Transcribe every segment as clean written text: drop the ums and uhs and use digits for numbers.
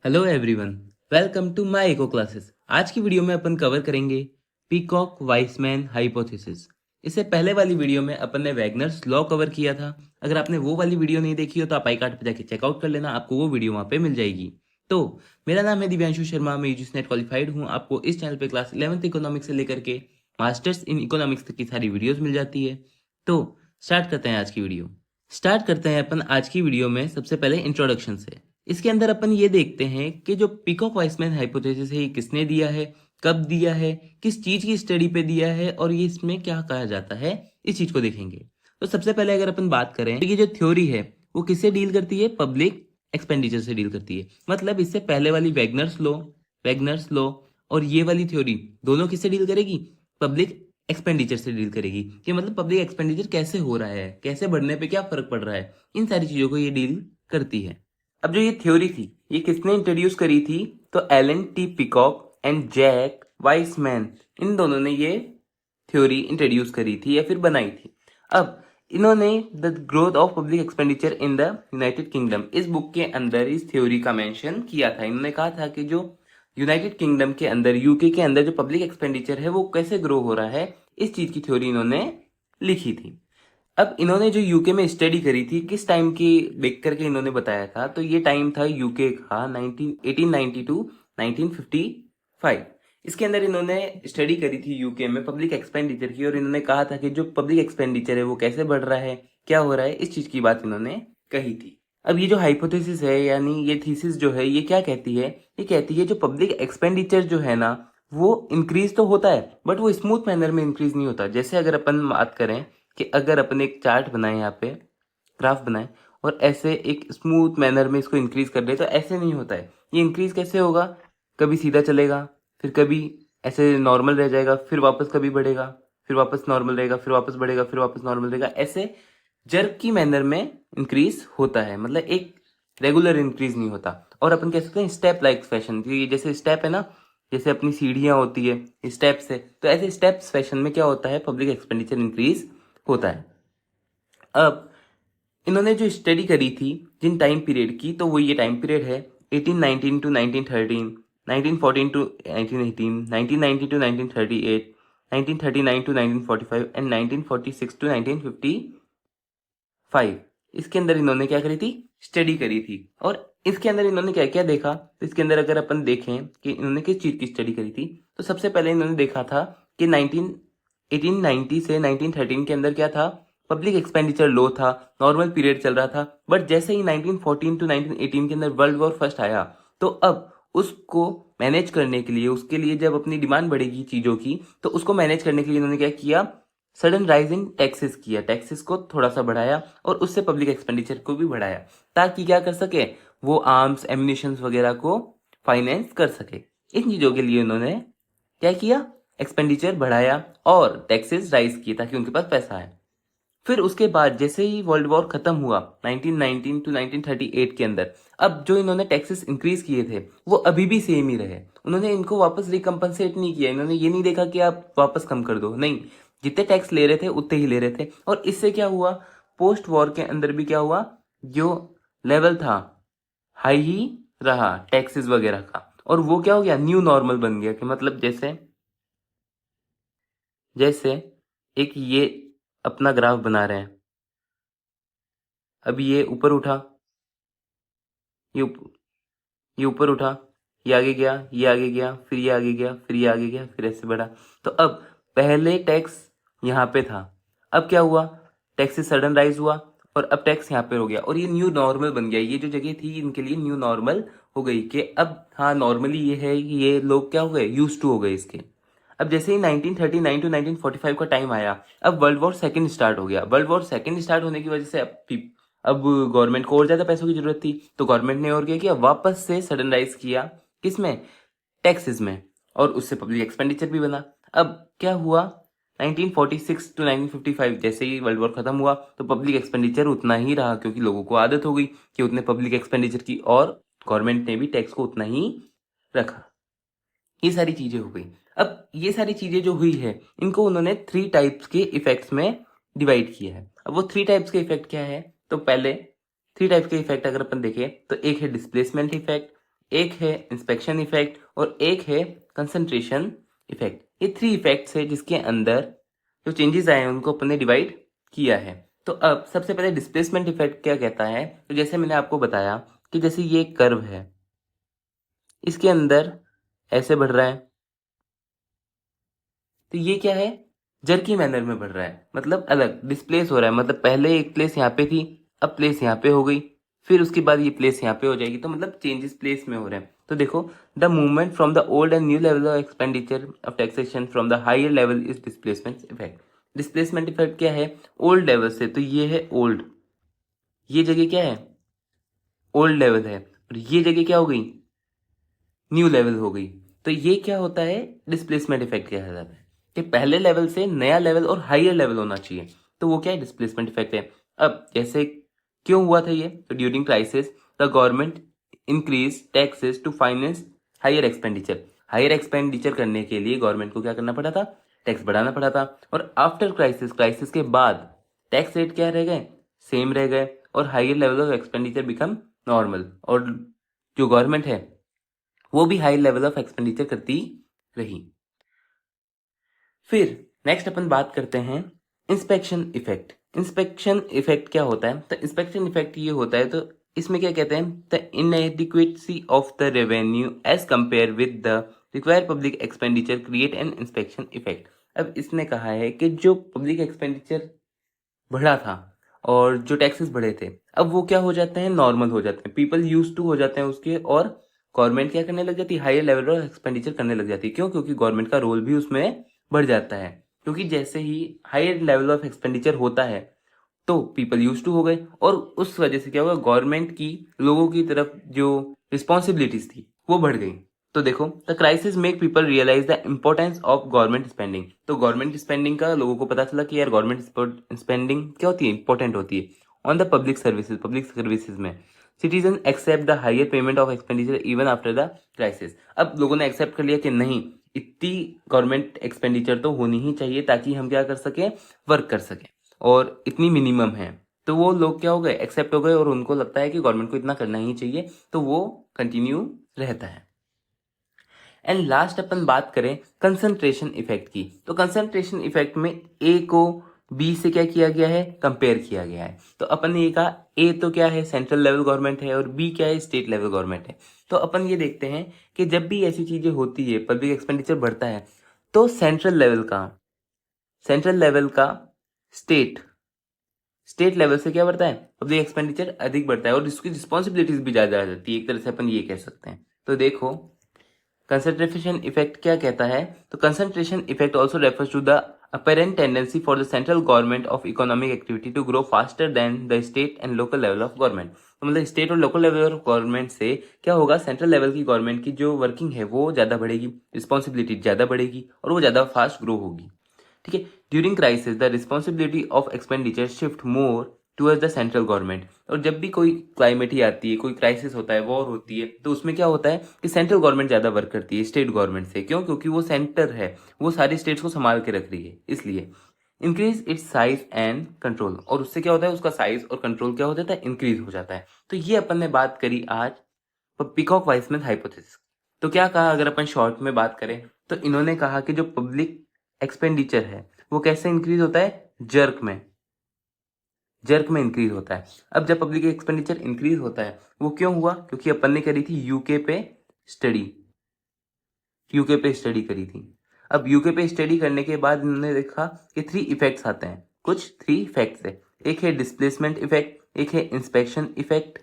Hello everyone, welcome to my eco classes. आज की video में अपन कवर करेंगे पीकॉक वाइसमैन हाइपोथेसिस। इससे पहले वाली वीडियो में अपन ने वैगनर्स लॉ कवर किया था। अगर आपने वो वाली वीडियो नहीं देखी हो तो आप आई कार्ड पर जाके चेकआउट कर लेना, आपको वो वीडियो वहाँ पे मिल जाएगी। तो मेरा नाम है दिव्यांशु शर्मा, मैं यूजीसी नेट क्वालिफाइड हूँ। आपको इस चैनल पे क्लास 11th इकोनॉमिक्स से लेकर के मास्टर्स इन इकोनॉमिक्स तक की सारी वीडियोज मिल जाती है। तो स्टार्ट करते हैं आज की वीडियो। स्टार्ट करते हैं अपन आज की वीडियो में सबसे पहले इंट्रोडक्शन से। इसके अंदर अपन ये देखते हैं कि जो पीकॉक वाइसमैन हाइपोथेसिस है ये किसने दिया है, कब दिया है, किस चीज की स्टडी पे दिया है और ये इसमें क्या कहा जाता है, इस चीज को देखेंगे। तो सबसे पहले अगर अपन बात करें तो ये जो थ्योरी है वो किससे डील करती है, पब्लिक एक्सपेंडिचर से डील करती है। मतलब इससे पहले वाली वैगनर्स लॉ और ये वाली थ्योरी दोनों किससे डील करेगी, पब्लिक एक्सपेंडिचर से डील करेगी। कि मतलब पब्लिक एक्सपेंडिचर कैसे हो रहा है, कैसे बढ़ने पे क्या फर्क पड़ रहा है, इन सारी चीजों को ये डील करती है। अब जो ये थ्योरी थी ये किसने इंट्रोड्यूस करी थी, तो Alan T Peacock and Jack Wiseman, इन दोनों ने ये थ्योरी इंट्रोड्यूस करी थी या फिर बनाई थी। अब इन्होंने the growth of public expenditure in the United kingdom, इस बुक के अंदर इस थ्योरी का मेंशन किया था। इन्होंने कहा था कि जो यूनाइटेड किंगडम के अंदर, यूके के अंदर जो पब्लिक एक्सपेंडिचर है वो कैसे ग्रो हो रहा है, इस चीज की थ्योरी इन्होंने लिखी थी। अब इन्होंने जो यूके में स्टडी करी थी किस टाइम की देख करके इन्होंने बताया था, तो ये टाइम था यूके का 1890 टू 1955। इसके अंदर इन्होंने स्टडी करी थी यूके में पब्लिक एक्सपेंडिचर की, और इन्होंने कहा था कि जो पब्लिक एक्सपेंडिचर है वो कैसे बढ़ रहा है, क्या हो रहा है, इस चीज की बात इन्होंने कही थी। अब ये जो हाइपोथेसिस है यानी ये थीसिस जो है ये क्या कहती है, ये कहती है जो पब्लिक एक्सपेंडिचर जो है ना वो इंक्रीज तो होता है बट वो स्मूथ मैनर में इंक्रीज नहीं होता। जैसे अगर अपन बात करें कि अगर अपन एक चार्ट बनाए, यहाँ पे ग्राफ बनाए और ऐसे एक स्मूथ मैनर में इसको इंक्रीज कर ले, तो ऐसे नहीं होता है। ये इंक्रीज कैसे होगा, कभी सीधा चलेगा, फिर कभी ऐसे नॉर्मल रह जाएगा, फिर वापस कभी बढ़ेगा, फिर वापस नॉर्मल रहेगा, फिर वापस बढ़ेगा, फिर वापस नॉर्मल रहेगा, ऐसे जर्क की मैनर में इंक्रीज होता है। मतलब एक रेगुलर इंक्रीज नहीं होता। और अपन कह सकते हैं स्टेप लाइक फैशन, ये जैसे स्टेप है ना, जैसे अपनी सीढ़ियां होती है स्टेप से, तो ऐसे स्टेप्स फैशन में क्या होता है, पब्लिक एक्सपेंडिचर इंक्रीज होता है। अब इन्होंने जो स्टडी करी थी जिन टाइम पीरियड की, तो वो ये टाइम पीरियड है 1819 to 1913, 1914 to 1918, 1990 to 1938, 1939 to 1945 and 1946 to 1955। इसके अंदर इन्होंने क्या करी थी, स्टडी करी थी। और इसके अंदर इन्होंने क्या क्या देखा, तो इसके अंदर अगर अपन देखें कि इन्होंने किस चीज की स्टडी करी थी, तो सबसे पहले इन्होंने देखा था कि 1890 से 1913 के अंदर क्या था, पब्लिक एक्सपेंडिचर लो था, नॉर्मल पीरियड चल रहा था। बट जैसे ही 1914 टू 1918 के अंदर वर्ल्ड वॉर फर्स्ट आया, तो अब उसको मैनेज करने के लिए, उसके लिए जब अपनी डिमांड बढ़ेगी चीजों की, तो उसको मैनेज करने के लिए इन्होंने क्या किया, सडन राइज इन टैक्सेस किया, टैक्सेस को थोड़ा सा बढ़ाया और उससे पब्लिक एक्सपेंडिचर को भी बढ़ाया, ताकि क्या कर सके, वो आर्म्स एम्यूनिशन वगैरह को फाइनेंस कर सके। इन चीजों के लिए उन्होंने क्या किया, एक्सपेंडिचर बढ़ाया और टैक्सेस राइज किए ताकि उनके पास पैसा आए। फिर उसके बाद जैसे ही वर्ल्ड वॉर खत्म हुआ 1919 टू 1938 के अंदर, अब जो इन्होंने टैक्सेस इंक्रीज किए थे वो अभी भी सेम ही रहे। उन्होंने इनको वापस रिकम्पनसेट नहीं किया, इन्होंने ये नहीं देखा कि आप वापस कम कर दो, नहीं, जितने टैक्स ले रहे थे उतने ही ले रहे थे। और इससे क्या हुआ, पोस्ट वॉर के अंदर भी क्या हुआ, जो लेवल था हाई ही रहा टैक्सेस वगैरह का, और वो क्या हो गया, न्यू नॉर्मल बन गया। कि मतलब जैसे जैसे एक ये अपना ग्राफ बना रहे हैं, अब ये ऊपर उठा, ये ये ऊपर उठा, ये आगे गया, ये आगे गया, फिर ये आगे गया, फिर ये आगे गया, फिर ऐसे बढ़ा। तो अब पहले टैक्स यहाँ पे था, अब क्या हुआ, टैक्स से सडन राइज हुआ और अब टैक्स यहाँ पे हो गया और ये न्यू नॉर्मल बन गया। ये जो जगह थी इनके लिए न्यू नॉर्मल हो गई कि अब हाँ नॉर्मली ये है कि ये लोग क्या हो गए, यूज टू हो गए इसके। अब जैसे ही 1939 टू 1945 का टाइम आया, अब वर्ल्ड वॉर सेकंड स्टार्ट हो गया। वर्ल्ड वॉर सेकंड स्टार्ट होने की वजह से अब गवर्नमेंट को और ज्यादा पैसों की जरूरत थी, तो गवर्नमेंट ने और क्या किया, वापस से सडनराइज किया, किसमें, टैक्सेस में, और उससे पब्लिक एक्सपेंडिचर भी बना। अब क्या हुआ, 1946 टू 1955 जैसे ही वर्ल्ड वॉर खत्म हुआ तो पब्लिक एक्सपेंडिचर उतना ही रहा, क्योंकि लोगों को आदत हो गई कि उतने पब्लिक एक्सपेंडिचर की, और गवर्नमेंट ने भी टैक्स को उतना ही रखा। ये सारी चीजें हो गई। अब ये सारी चीजें जो हुई है इनको उन्होंने 3 टाइप्स के इफेक्ट्स में डिवाइड किया है। अब वो 3 टाइप्स के इफेक्ट क्या है, तो पहले 3 टाइप्स के इफेक्ट अगर अपन देखें तो एक है डिस्प्लेसमेंट इफेक्ट, एक है इंस्पेक्शन इफेक्ट और एक है कंसंट्रेशन इफेक्ट। ये 3 इफेक्ट्स है जिसके अंदर जो चेंजेस आए हैं उनको अपन ने डिवाइड किया है। तो अब सबसे पहले डिस्प्लेसमेंट इफेक्ट क्या कहता है, तो जैसे मैंने आपको बताया कि जैसे ये कर्व है, इसके अंदर ऐसे बढ़ रहा है, तो ये क्या है, जर्की मैनर में बढ़ रहा है, मतलब अलग डिस्प्लेस हो रहा है। मतलब पहले एक प्लेस यहाँ पे थी, अब प्लेस यहाँ पे हो गई, फिर उसके बाद ये प्लेस यहाँ पे हो जाएगी, तो मतलब चेंजेस प्लेस में हो रहे हैं। तो देखो, the movement from the old and new level of expenditure of taxation from the higher level is displacement effect. Displacement effect क्या है, ओल्ड लेवल से, तो ये है ओल्ड, ये जगह क्या है, ओल्ड लेवल है, और ये जगह क्या हो गई, न्यू लेवल हो गई। तो ये क्या होता है, डिस्प्लेसमेंट इफेक्ट कहा जाता है कि पहले लेवल से नया लेवल और हायर लेवल होना चाहिए, तो वो क्या है, डिस्प्लेसमेंट इफेक्ट है। अब जैसे क्यों हुआ था ये, तो during crisis the government increase taxes to finance higher expenditure. Higher expenditure करने के लिए गवर्नमेंट को क्या करना पड़ा था, टैक्स बढ़ाना पड़ा था। और आफ्टर क्राइसिस, क्राइसिस के बाद टैक्स रेट क्या रह गए, सेम रह गए, और higher level of expenditure become normal, और जो गवर्नमेंट है वो भी हाई लेवल ऑफ एक्सपेंडिचर करती रही। फिर नेक्स्ट अपन बात करते हैं इंस्पेक्शन इफेक्ट। इंस्पेक्शन इफेक्ट क्या होता है, तो इंस्पेक्शन इफेक्ट ये होता है, तो इसमें क्या कहते हैं, the inadequacy of the revenue as compare with the required public expenditure create an inspection effect. अब इसने कहा है कि जो पब्लिक एक्सपेंडिचर बढ़ा था और जो टैक्सेस बढ़े थे, अब वो क्या हो जाते हैं, नॉर्मल हो जाते हैं, पीपल यूज टू हो जाते हैं उसके, और गवर्नमेंट क्या करने लग जाती है, हायर लेवल ऑफ एक्सपेंडिचर करने लग जाती है। क्यों, क्योंकि गवर्नमेंट का रोल भी उसमें बढ़ जाता है। क्योंकि जैसे ही हायर लेवल ऑफ एक्सपेंडिचर होता है तो पीपल यूज टू हो गए, और उस वजह से क्या हुआ, गवर्नमेंट की लोगों की तरफ जो रिस्पॉन्सिबिलिटीज थी वो बढ़ गई। तो देखो, the crisis make people realise the importance of government spending. तो गवर्नमेंट स्पेंडिंग का लोगों को पता चला कि यार गवर्नमेंट स्पेंडिंग क्या होती है, इंपॉर्टेंट होती है ऑन द पब्लिक सर्विसेज में। Citizen accept the higher payment of expenditure even after the crisis. अब लोगों ने एक्सेप्ट कर लिया कि नहीं, इतनी गवर्नमेंट एक्सपेंडिचर तो होनी ही चाहिए ताकि हम क्या कर सकें, वर्क कर सकें, और इतनी मिनिमम है। तो वो लोग क्या हो गए, एक्सेप्ट हो गए, और उनको लगता है कि गवर्नमेंट को इतना करना ही चाहिए, तो वो कंटिन्यू रहता है। एंड लास्ट अपन बात करें कंसंट्रेशन इफेक्ट की, तो कंसंट्रेशन इफेक्ट में ए को बी से क्या किया गया है, कंपेयर किया गया है। तो अपन ने ये कहा ए तो क्या है, सेंट्रल लेवल गवर्नमेंट है, और बी क्या है, स्टेट लेवल गवर्नमेंट है। तो अपन ये देखते हैं कि जब भी ऐसी चीजें होती है, पब्लिक एक्सपेंडिचर बढ़ता है, तो सेंट्रल लेवल का स्टेट स्टेट लेवल से क्या बढ़ता है, पब्लिक एक्सपेंडिचर अधिक बढ़ता है, और इसकी रिस्पॉन्सिबिलिटीज भी ज्यादा आ जाती है, एक तरह से अपन ये कह सकते हैं। तो देखो, कंसंट्रेशन इफेक्ट क्या कहता है, तो concentration effect also refers to the apparent tendency for the central government of economic activity to grow faster than the state and local level of government। तो मतलब स्टेट और लोकल लेवल ऑफ गवर्नमेंट से क्या होगा, central level की government की जो working है वो ज्यादा बढ़ेगी, रिस्पॉन्सिबिलिटी ज्यादा बढ़ेगी, और वो ज्यादा फास्ट ग्रो होगी। ठीक है, during crisis the responsibility of expenditure shift more towards the central government. और जब भी कोई क्लाइमेट ही आती है, कोई क्राइसिस होता है, वॉर होती है, तो उसमें क्या होता है कि सेंट्रल गवर्नमेंट ज्यादा वर्क करती है स्टेट गवर्नमेंट से। क्यों, क्योंकि वो सेंटर है, वो सारी स्टेट्स को संभाल के रख रही है, इसलिए increase its size and control. और उससे क्या होता है, उसका साइज और कंट्रोल क्या हो जाता है, इंक्रीज हो जाता है। तो ये अपन ने बात करी आज पीकॉक वाइसमैन हाइपोथेसिस। तो क्या कहा, अगर अपन शॉर्ट में बात करें, तो इन्होंने कहा कि जो पब्लिक एक्सपेंडिचर है वो कैसे इंक्रीज होता है, जर्क में इंक्रीज होता है। अब जब पब्लिक एक्सपेंडिचर इंक्रीज होता है, वो क्यों हुआ, क्योंकि अपन ने करी थी यूके पे स्टडी करी थी। अब यूके पे स्टडी करने के बाद इन्होंने देखा कि 3 इफेक्ट्स आते हैं, कुछ 3 इफेक्ट्स है। एक है डिस्प्लेसमेंट इफेक्ट, एक है इंस्पेक्शन इफेक्ट,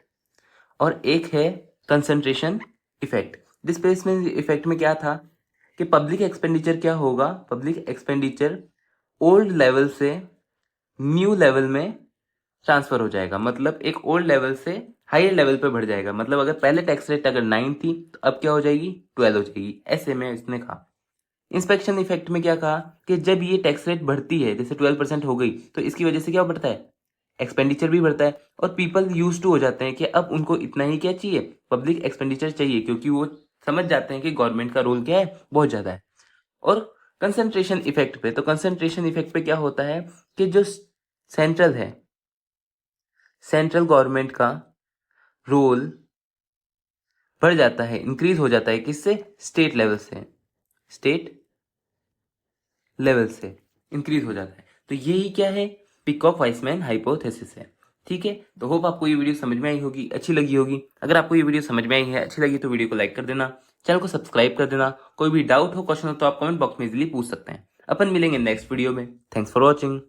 और एक है कंसंट्रेशन इफेक्ट। डिस्प्लेसमेंट इफेक्ट में क्या था कि पब्लिक एक्सपेंडिचर क्या होगा, पब्लिक एक्सपेंडिचर ओल्ड लेवल से न्यू लेवल में ट्रांसफर हो जाएगा। मतलब एक ओल्ड लेवल से हायर लेवल पे बढ़ जाएगा। मतलब अगर पहले टैक्स रेट अगर 9 थी, तो अब क्या हो जाएगी, 12 हो जाएगी, ऐसे में इसने कहा। इंस्पेक्शन इफेक्ट में क्या कहा कि जब ये टैक्स रेट बढ़ती है, जैसे 12% हो गई, तो इसकी वजह से क्या बढ़ता है, एक्सपेंडिचर भी बढ़ता है, और पीपल यूज टू हो जाते हैं कि अब उनको इतना ही क्या चाहिए, पब्लिक एक्सपेंडिचर चाहिए, क्योंकि वो समझ जाते हैं कि गवर्नमेंट का रोल क्या है, बहुत ज्यादा है। और कंसंट्रेशन इफेक्ट पे, तो कंसंट्रेशन इफेक्ट पे क्या होता है कि जो सेंट्रल गवर्नमेंट का रोल बढ़ जाता है, इंक्रीज हो जाता है, किससे? स्टेट लेवल से, स्टेट लेवल से इंक्रीज हो जाता है। तो यही क्या है? पिकॉक वाइसमैन हाइपोथेसिस है। ठीक है, तो होप आपको ये वीडियो समझ में आई होगी, अच्छी लगी होगी। अगर आपको ये वीडियो समझ में आई है, अच्छी लगी, तो वीडियो को लाइक कर देना, चैनल को सब्सक्राइब कर देना। कोई भी डाउट हो, क्वेश्चन हो तो आप कमेंट बॉक्स में इजीली पूछ सकते हैं। अपन मिलेंगे नेक्स्ट वीडियो में। Thanks for watching.